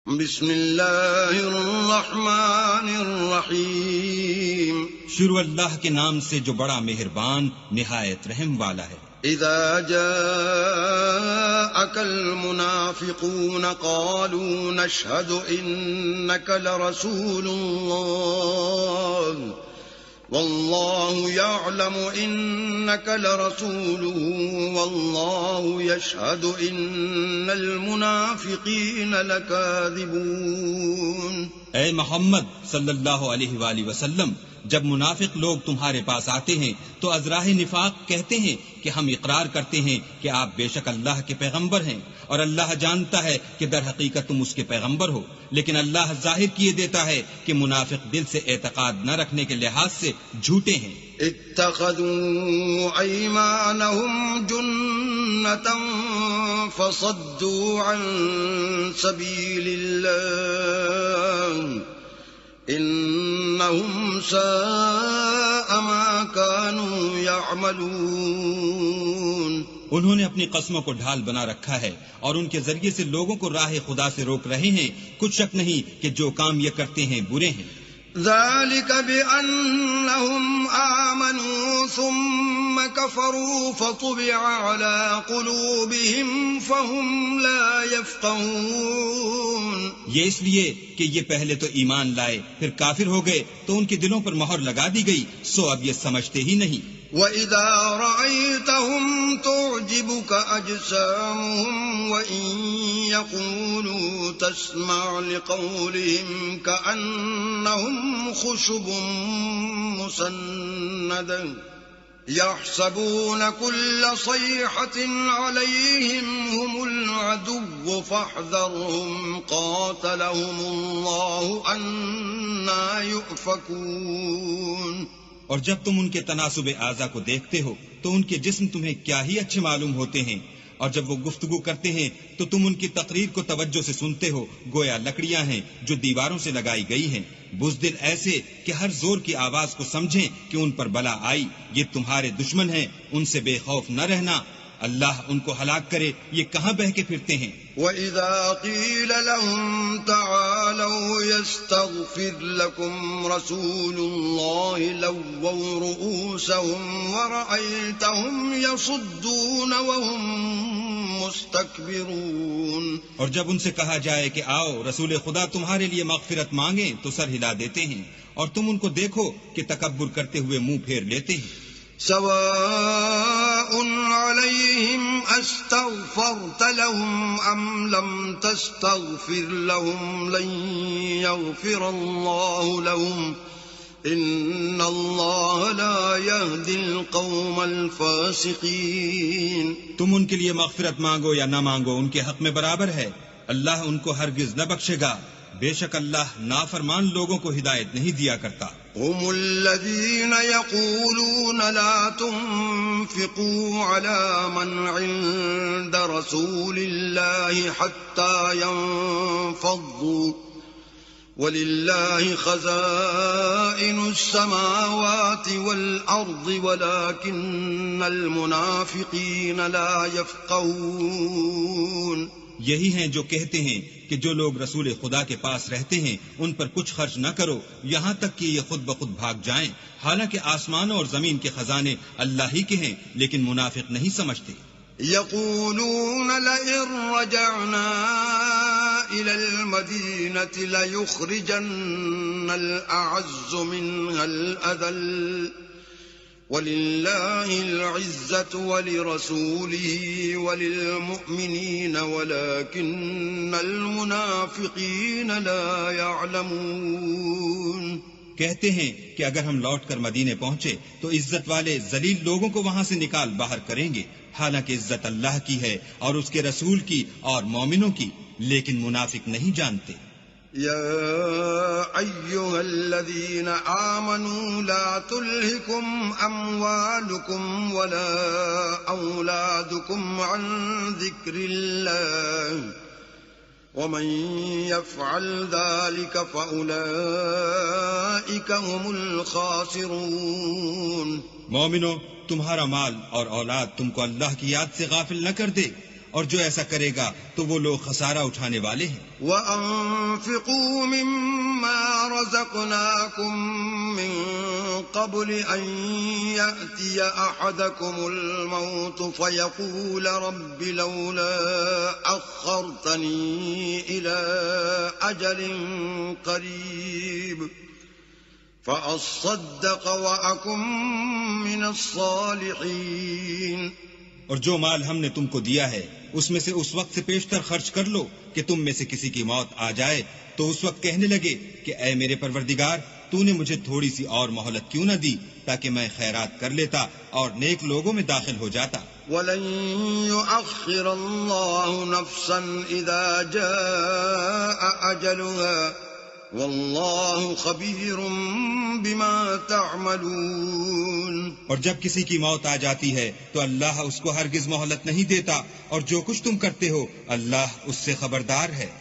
بسم اللہ الرحمن الرحیم شروع اللہ کے نام سے جو بڑا مہربان نہایت رحم والا ہے۔ اذا جاءك المنافقون قالوا نشهد انك لرسول الله والله يعلم انك لرسوله والله يشهد ان المنافقين لكاذبون۔ اے محمد صلی اللہ علیہ وآلہ وسلم، جب منافق لوگ تمہارے پاس آتے ہیں تو از راہ نفاق کہتے ہیں کہ ہم اقرار کرتے ہیں کہ آپ بے شک اللہ کے پیغمبر ہیں، اور اللہ جانتا ہے کہ در حقیقت تم اس کے پیغمبر ہو، لیکن اللہ ظاہر کیے دیتا ہے کہ منافق دل سے اعتقاد نہ رکھنے کے لحاظ سے جھوٹے ہیں۔ اتخذوا ایمانهم جنة فصدوا عن سبیل اللہ انہم ساء ما كانوا يعملون۔ انہوں نے اپنی قسموں کو ڈھال بنا رکھا ہے اور ان کے ذریعے سے لوگوں کو راہ خدا سے روک رہے ہیں، کچھ شک نہیں کہ جو کام یہ کرتے ہیں برے ہیں۔ ذلك بأنهم آمنوا ثم كفروا فطبع على قلوبهم فهم لا يفقهون۔ یہ اس لیے کہ یہ پہلے تو ایمان لائے پھر کافر ہو گئے تو ان کے دلوں پر مہر لگا دی گئی، سو اب یہ سمجھتے ہی نہیں۔ وَإِذَا رَأَيْتَهُمْ تُعْجِبُكَ أَجْسَامُهُمْ وَإِن يَقُولُوا تَسْمَعْ لِقَوْلِهِمْ كَأَنَّهُمْ خُشُبٌ مُّسَنَّدَةٌ يَحْسَبُونَ كُلَّ صَيْحَةٍ عَلَيْهِمْ هُمُ الْعَدُوُّ فَاحْذَرْهُمْ قَاتَلَهُمُ اللَّهُ أَنَّىٰ يُؤْفَكُونَ۔ اور جب تم ان کے تناسب اعضا کو دیکھتے ہو تو ان کے جسم تمہیں کیا ہی اچھے معلوم ہوتے ہیں، اور جب وہ گفتگو کرتے ہیں تو تم ان کی تقریر کو توجہ سے سنتے ہو، گویا لکڑیاں ہیں جو دیواروں سے لگائی گئی ہیں، بزدل ایسے کہ ہر زور کی آواز کو سمجھیں کہ ان پر بلا آئی، یہ تمہارے دشمن ہیں، ان سے بے خوف نہ رہنا، اللہ ان کو ہلاک کرے، یہ کہاں بہ کے پھرتے ہیں۔ وَإِذَا قِيلَ لَهُمْ تَعَالَوْا يَسْتَغْفِرْ لَكُمْ رَسُولُ اللَّهِ لَوَّوْا رُءُوسَهُمْ وَرَأَيْتَهُمْ يَصُدُّونَ وَهُمْ مُسْتَكْبِرُونَ۔ اور جب ان سے کہا جائے کہ آؤ رسول خدا تمہارے لیے مغفرت مانگیں تو سر ہلا دیتے ہیں، اور تم ان کو دیکھو کہ تکبر کرتے ہوئے منہ پھیر لیتے ہیں۔ سواء عليهم استغفرت لهم ام لم تستغفر لهم لن يغفر الله لهم ان الله لا يهدي القوم الفاسقين۔ تم ان کے لیے مغفرت مانگو یا نہ مانگو ان کے حق میں برابر ہے، اللہ ان کو ہرگز نہ بخشے گا، بے شک اللہ نافرمان لوگوں کو ہدایت نہیں دیا کرتا۔ هم الذين يقولون لا تنفقوا على من عند رسول الله حتى ينفضوا ولله خزائن السماوات والأرض ولكن المنافقين لا يفقهون۔ یہی ہیں جو کہتے ہیں کہ جو لوگ رسول خدا کے پاس رہتے ہیں ان پر کچھ خرچ نہ کرو یہاں تک کہ یہ خود بخود بھاگ جائیں، حالانکہ آسمانوں اور زمین کے خزانے اللہ ہی کے ہیں، لیکن منافق نہیں سمجھتے۔ يقولون لئن رجعنا إلى المدينة ليخرجن الأعز منها الأذل وَلِلَّهِ الْعِزَّةُ وَلِرَسُولِهِ وَلِلْمُؤْمِنِينَ وَلَكِنَّ الْمُنَافِقِينَ لَا يَعْلَمُونَ۔ کہتے ہیں کہ اگر ہم لوٹ کر مدینے پہنچے تو عزت والے ذلیل لوگوں کو وہاں سے نکال باہر کریں گے، حالانکہ عزت اللہ کی ہے اور اس کے رسول کی اور مومنوں کی، لیکن منافق نہیں جانتے۔ يا أيها الذين آمنوا لا تلهكم أموالكم ولا أولادكم عن ذكر الله ومن يفعل ذلك فأولئك هم الخاسرون۔ مومنو، تمہارا مال اور اولاد تم کو اللہ کی یاد سے غافل نہ کر دے، اور جو ایسا کرے گا تو وہ لوگ خسارہ اٹھانے والے ہیں۔ وَأَنفِقُوا مِمَّا رَزَقْنَاكُم مِّن قَبْلِ أَن يَأْتِيَ أَحَدَكُمُ الْمَوْتُ فَيَقُولَ رَبِّ لَوْلَا أَخَّرْتَنِي إِلَىٰ أَجَلٍ قَرِيبٍ فَأَصَّدَّقَ وَأَكُن مِّنَ الصَّالِحِينَ۔ اور جو مال ہم نے تم کو دیا ہے اس میں سے اس وقت سے پیشتر خرچ کر لو کہ تم میں سے کسی کی موت آ جائے تو اس وقت کہنے لگے کہ اے میرے پروردگار تو نے مجھے تھوڑی سی اور مہلت کیوں نہ دی تاکہ میں خیرات کر لیتا اور نیک لوگوں میں داخل ہو جاتا۔ وَلَن يُؤَخِّرَ اللَّهُ نَفْسًا إِذَا جَاءَ أَجَلُهَا وَاللَّهُ خَبِيرٌ بِمَا تَعْمَلُونَ۔ اور جب کسی کی موت آ جاتی ہے تو اللہ اس کو ہرگز مہلت نہیں دیتا، اور جو کچھ تم کرتے ہو اللہ اس سے خبردار ہے۔